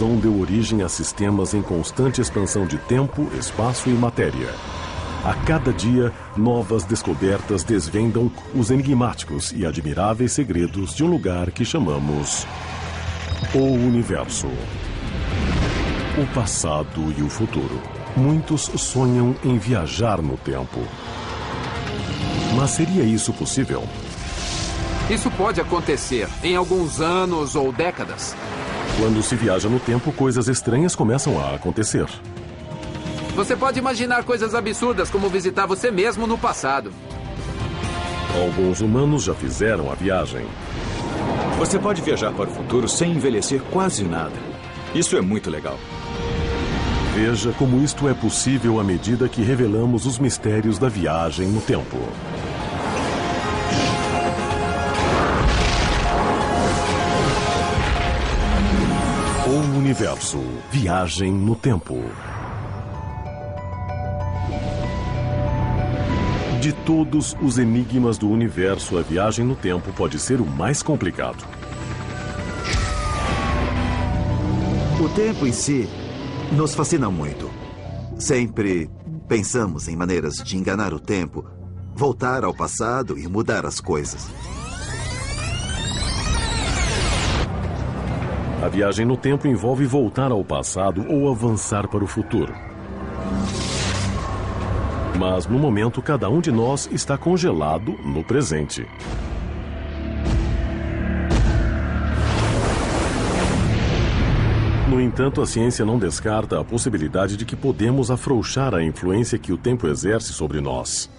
explosão deu origem a sistemas em constante expansão de tempo, espaço e matéria. A cada dia, novas descobertas desvendam os enigmáticos e admiráveis segredos de um lugar que chamamos o Universo. O passado e o futuro. Muitos sonham em viajar no tempo. Mas seria isso possível? Isso pode acontecer em alguns anos ou décadas. Quando se viaja no tempo, coisas estranhas começam a acontecer. Você pode imaginar coisas absurdas como visitar você mesmo no passado. Alguns humanos já fizeram a viagem. Você pode viajar para o futuro sem envelhecer quase nada. Isso é muito legal. Veja como isto é possível à medida que revelamos os mistérios da viagem no tempo. O Universo. Viagem no tempo. De todos os enigmas do universo, a viagem no tempo pode ser o mais complicado. O tempo em si nos fascina muito. Sempre pensamos em maneiras de enganar o tempo, voltar ao passado e mudar as coisas. A viagem no tempo envolve voltar ao passado ou avançar para o futuro. Mas, no momento, cada um de nós está congelado no presente. No entanto, a ciência não descarta a possibilidade de que podemos afrouxar a influência que o tempo exerce sobre nós.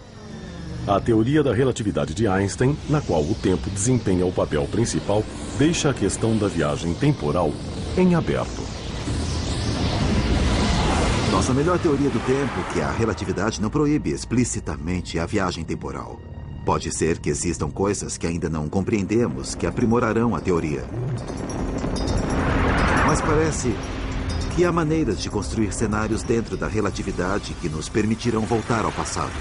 A teoria da relatividade de Einstein, na qual o tempo desempenha o papel principal, deixa a questão da viagem temporal em aberto. Nossa melhor teoria do tempo, que é a relatividade, não proíbe explicitamente a viagem temporal. Pode ser que existam coisas que ainda não compreendemos que aprimorarão a teoria. Mas parece que há maneiras de construir cenários dentro da relatividade que nos permitirão voltar ao passado.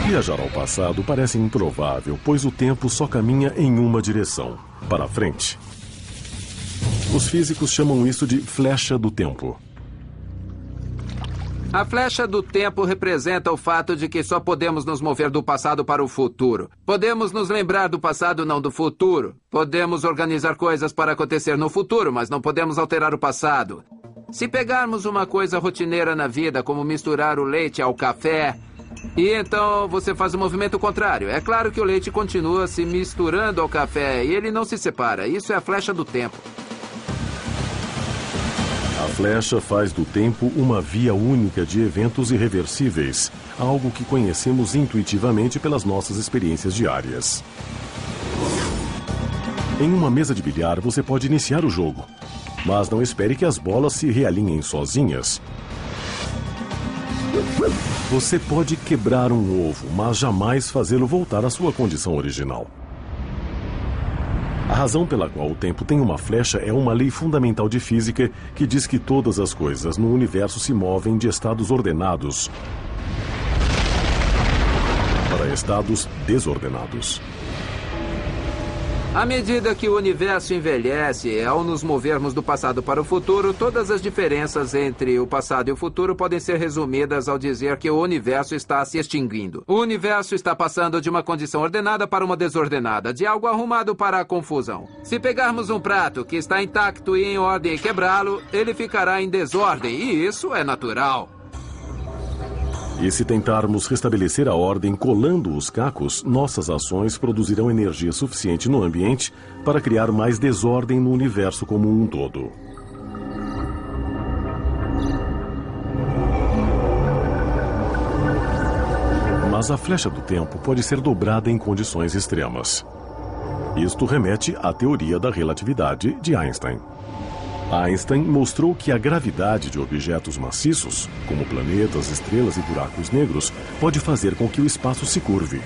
Viajar ao passado parece improvável, pois o tempo só caminha em uma direção, para frente. Os físicos chamam isso de flecha do tempo. A flecha do tempo representa o fato de que só podemos nos mover do passado para o futuro. Podemos nos lembrar do passado, não do futuro. Podemos organizar coisas para acontecer no futuro, mas não podemos alterar o passado. Se pegarmos uma coisa rotineira na vida, como misturar o leite ao café, e então você faz o movimento contrário. É claro que o leite continua se misturando ao café e ele não se separa. Isso é a flecha do tempo. A flecha faz do tempo uma via única de eventos irreversíveis, algo que conhecemos intuitivamente pelas nossas experiências diárias. Em uma mesa de bilhar, você pode iniciar o jogo, mas não espere que as bolas se realinhem sozinhas. Você pode quebrar um ovo, mas jamais fazê-lo voltar à sua condição original. A razão pela qual o tempo tem uma flecha é uma lei fundamental de física que diz que todas as coisas no universo se movem de estados ordenados para estados desordenados. À medida que o universo envelhece, ao nos movermos do passado para o futuro, todas as diferenças entre o passado e o futuro podem ser resumidas ao dizer que o universo está se extinguindo. O universo está passando de uma condição ordenada para uma desordenada, de algo arrumado para a confusão. Se pegarmos um prato que está intacto e em ordem e quebrá-lo, ele ficará em desordem, e isso é natural. E se tentarmos restabelecer a ordem colando os cacos, nossas ações produzirão energia suficiente no ambiente para criar mais desordem no universo como um todo. Mas a flecha do tempo pode ser dobrada em condições extremas. Isto remete à teoria da relatividade de Einstein. Einstein mostrou que a gravidade de objetos maciços, como planetas, estrelas e buracos negros, pode fazer com que o espaço se curve.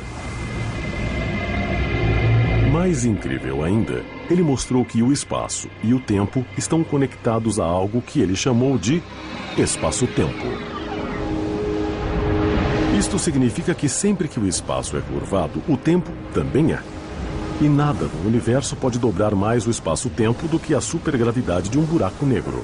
Mais incrível ainda, ele mostrou que o espaço e o tempo estão conectados a algo que ele chamou de espaço-tempo. Isto significa que sempre que o espaço é curvado, o tempo também é. E nada no universo pode dobrar mais o espaço-tempo do que a supergravidade de um buraco negro.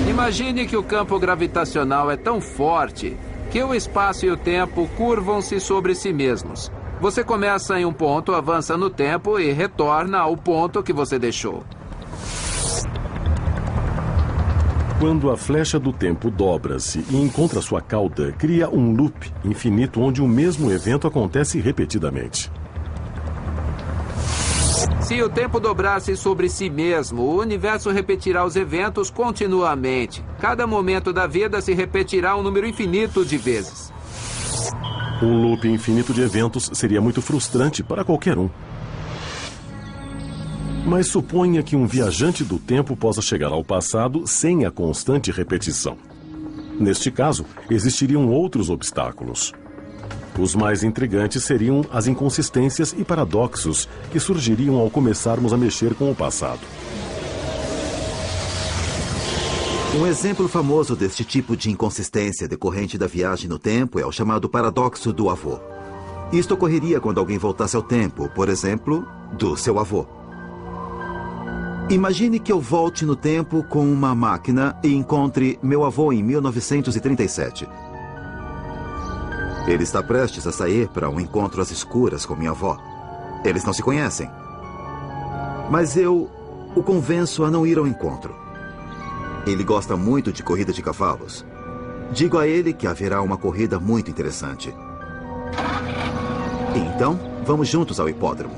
Imagine que o campo gravitacional é tão forte que o espaço e o tempo curvam-se sobre si mesmos. Você começa em um ponto, avança no tempo e retorna ao ponto que você deixou. Quando a flecha do tempo dobra-se e encontra sua cauda, cria um loop infinito onde o mesmo evento acontece repetidamente. Se o tempo dobrar-se sobre si mesmo, o universo repetirá os eventos continuamente. Cada momento da vida se repetirá um número infinito de vezes. Um loop infinito de eventos seria muito frustrante para qualquer um. Mas suponha que um viajante do tempo possa chegar ao passado sem a constante repetição. Neste caso, existiriam outros obstáculos. Os mais intrigantes seriam as inconsistências e paradoxos que surgiriam ao começarmos a mexer com o passado. Um exemplo famoso deste tipo de inconsistência decorrente da viagem no tempo é o chamado paradoxo do avô. Isto ocorreria quando alguém voltasse ao tempo, por exemplo, do seu avô. Imagine que eu volte no tempo com uma máquina e encontre meu avô em 1937. Ele está prestes a sair para um encontro às escuras com minha avó. Eles não se conhecem. Mas eu o convenço a não ir ao encontro. Ele gosta muito de corrida de cavalos. Digo a ele que haverá uma corrida muito interessante. Então, vamos juntos ao hipódromo.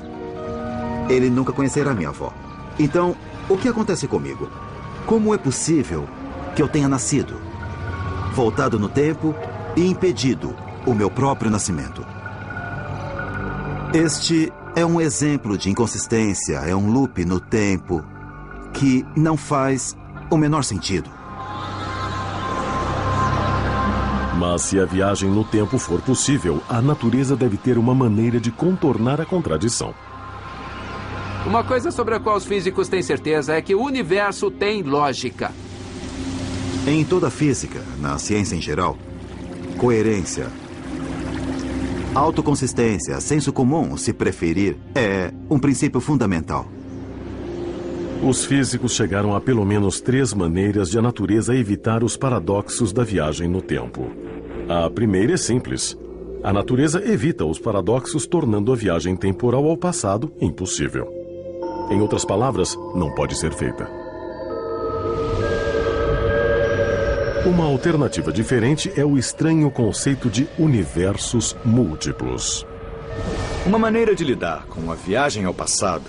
Ele nunca conhecerá minha avó. Então, o que acontece comigo? Como é possível que eu tenha nascido, voltado no tempo e impedido o meu próprio nascimento? Este é um exemplo de inconsistência, é um loop no tempo que não faz o menor sentido. Mas se a viagem no tempo for possível, a natureza deve ter uma maneira de contornar a contradição. Uma coisa sobre a qual os físicos têm certeza é que o universo tem lógica. Em toda a física, na ciência em geral, coerência, autoconsistência, senso comum, se preferir, é um princípio fundamental. Os físicos chegaram a pelo menos 3 maneiras de a natureza evitar os paradoxos da viagem no tempo. A primeira é simples. A natureza evita os paradoxos, tornando a viagem temporal ao passado impossível. Em outras palavras, não pode ser feita. Uma alternativa diferente é o estranho conceito de universos múltiplos. Uma maneira de lidar com a viagem ao passado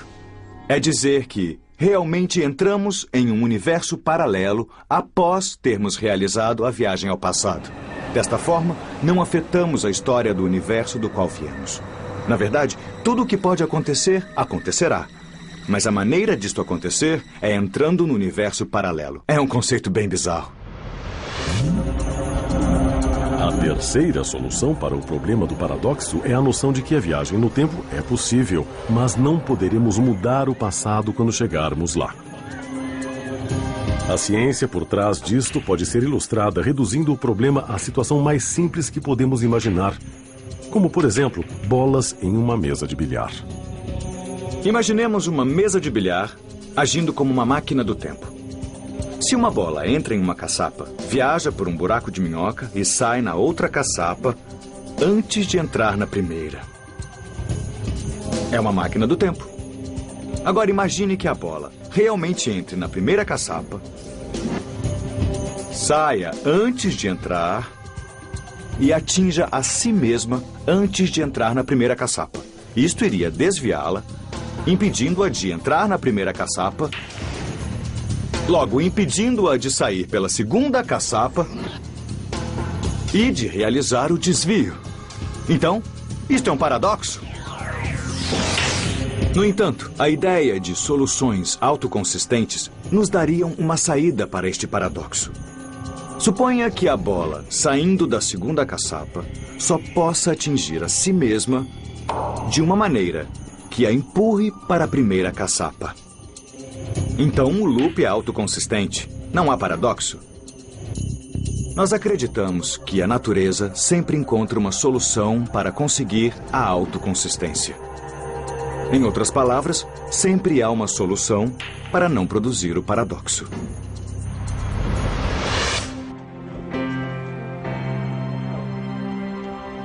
é dizer que realmente entramos em um universo paralelo após termos realizado a viagem ao passado. Desta forma, não afetamos a história do universo do qual viemos. Na verdade, tudo o que pode acontecer, acontecerá. Mas a maneira disto acontecer é entrando no universo paralelo. É um conceito bem bizarro. A terceira solução para o problema do paradoxo é a noção de que a viagem no tempo é possível, mas não poderemos mudar o passado quando chegarmos lá. A ciência por trás disto pode ser ilustrada reduzindo o problema à situação mais simples que podemos imaginar, como, por exemplo, bolas em uma mesa de bilhar. Imaginemos uma mesa de bilhar agindo como uma máquina do tempo. Se uma bola entra em uma caçapa, viaja por um buraco de minhoca e sai na outra caçapa antes de entrar na primeira. É uma máquina do tempo. Agora imagine que a bola realmente entre na primeira caçapa, saia antes de entrar e atinja a si mesma antes de entrar na primeira caçapa. Isto iria desviá-la, impedindo-a de entrar na primeira caçapa, logo impedindo-a de sair pela segunda caçapa e de realizar o desvio. Então, isto é um paradoxo? No entanto, a ideia de soluções autoconsistentes nos dariam uma saída para este paradoxo. Suponha que a bola, saindo da segunda caçapa, só possa atingir a si mesma de uma maneira que a empurre para a primeira caçapa. Então o loop é autoconsistente. Não há paradoxo. Nós acreditamos que a natureza sempre encontra uma solução para conseguir a autoconsistência. Em outras palavras, sempre há uma solução para não produzir o paradoxo.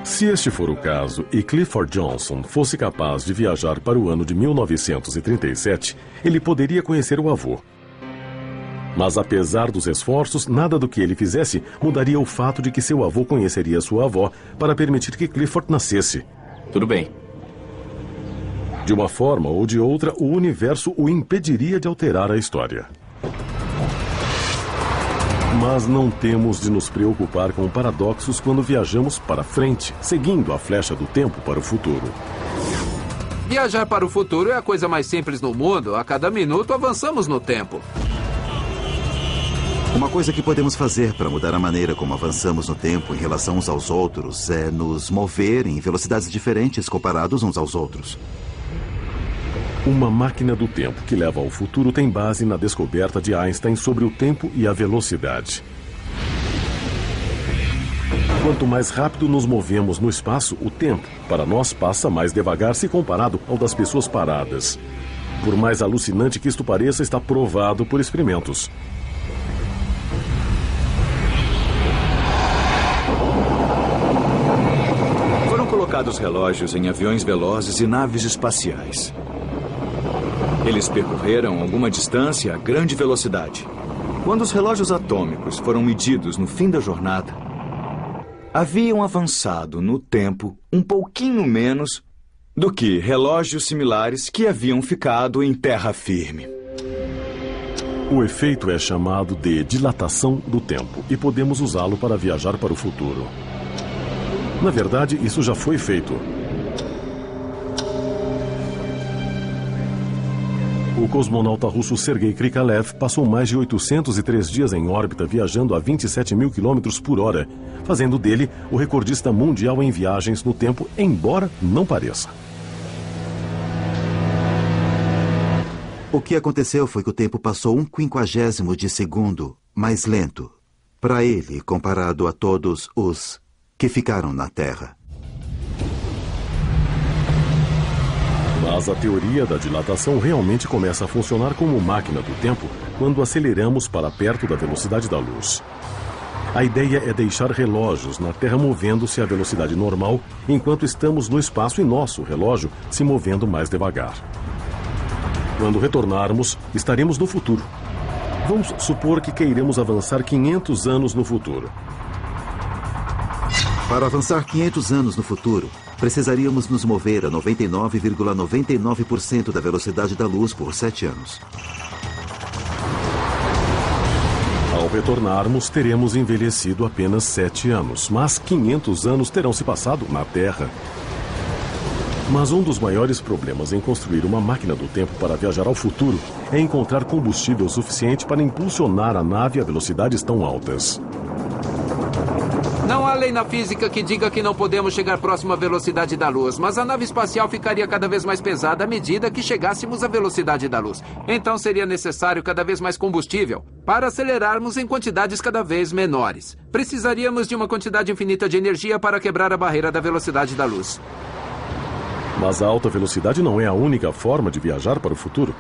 Se este for o caso e Clifford Johnson fosse capaz de viajar para o ano de 1937, ele poderia conhecer o avô. Mas apesar dos esforços, nada do que ele fizesse mudaria o fato de que seu avô conheceria sua avó para permitir que Clifford nascesse. Tudo bem. De uma forma ou de outra, o universo o impediria de alterar a história. Mas não temos de nos preocupar com paradoxos quando viajamos para frente, seguindo a flecha do tempo para o futuro. Viajar para o futuro é a coisa mais simples no mundo. A cada minuto avançamos no tempo. Uma coisa que podemos fazer para mudar a maneira como avançamos no tempo em relação uns aos outros é nos mover em velocidades diferentes comparados uns aos outros. Uma máquina do tempo que leva ao futuro tem base na descoberta de Einstein sobre o tempo e a velocidade. Quanto mais rápido nos movemos no espaço, o tempo, para nós, passa mais devagar se comparado ao das pessoas paradas. Por mais alucinante que isto pareça, está provado por experimentos. Foram colocados relógios em aviões velozes e naves espaciais. Eles percorreram alguma distância a grande velocidade. Quando os relógios atômicos foram medidos no fim da jornada, haviam avançado no tempo um pouquinho menos do que relógios similares que haviam ficado em terra firme. O efeito é chamado de dilatação do tempo e podemos usá-lo para viajar para o futuro. Na verdade, isso já foi feito. O cosmonauta russo Sergei Krikalev passou mais de 803 dias em órbita viajando a 27 mil quilômetros por hora, fazendo dele o recordista mundial em viagens no tempo, embora não pareça. O que aconteceu foi que o tempo passou 1/50 de segundo mais lento para ele comparado a todos os que ficaram na Terra. Mas a teoria da dilatação realmente começa a funcionar como máquina do tempo quando aceleramos para perto da velocidade da luz. A ideia é deixar relógios na Terra movendo-se à velocidade normal, enquanto estamos no espaço e nosso relógio se movendo mais devagar. Quando retornarmos, estaremos no futuro. Vamos supor que queiramos avançar 500 anos no futuro. Para avançar 500 anos no futuro, precisaríamos nos mover a 99,99% da velocidade da luz por 7 anos. Ao retornarmos, teremos envelhecido apenas 7 anos, mas 500 anos terão se passado na Terra. Mas um dos maiores problemas em construir uma máquina do tempo para viajar ao futuro é encontrar combustível suficiente para impulsionar a nave a velocidades tão altas. Não há lei na física que diga que não podemos chegar próximo à velocidade da luz, mas a nave espacial ficaria cada vez mais pesada à medida que chegássemos à velocidade da luz. Então seria necessário cada vez mais combustível para acelerarmos em quantidades cada vez menores. Precisaríamos de uma quantidade infinita de energia para quebrar a barreira da velocidade da luz. Mas a alta velocidade não é a única forma de viajar para o futuro.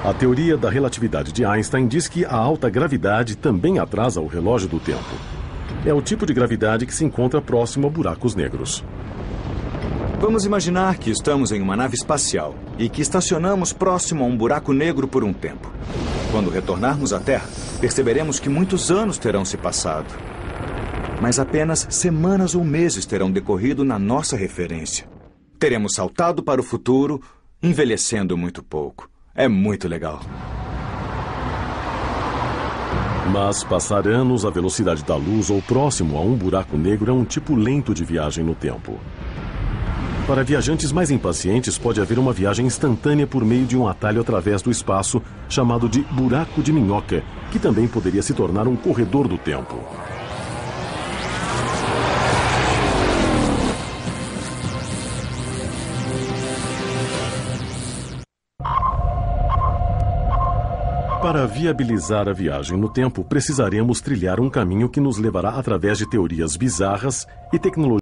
A teoria da relatividade de Einstein diz que a alta gravidade também atrasa o relógio do tempo. É o tipo de gravidade que se encontra próximo a buracos negros. Vamos imaginar que estamos em uma nave espacial e que estacionamos próximo a um buraco negro por um tempo. Quando retornarmos à Terra, perceberemos que muitos anos terão se passado. Mas apenas semanas ou meses terão decorrido na nossa referência. Teremos saltado para o futuro, envelhecendo muito pouco. É muito legal. Mas passar anos à velocidade da luz ou próximo a um buraco negro é um tipo lento de viagem no tempo. Para viajantes mais impacientes, pode haver uma viagem instantânea por meio de um atalho através do espaço, chamado de buraco de minhoca, que também poderia se tornar um corredor do tempo. Para viabilizar a viagem no tempo, precisaremos trilhar um caminho que nos levará através de teorias bizarras e tecnologias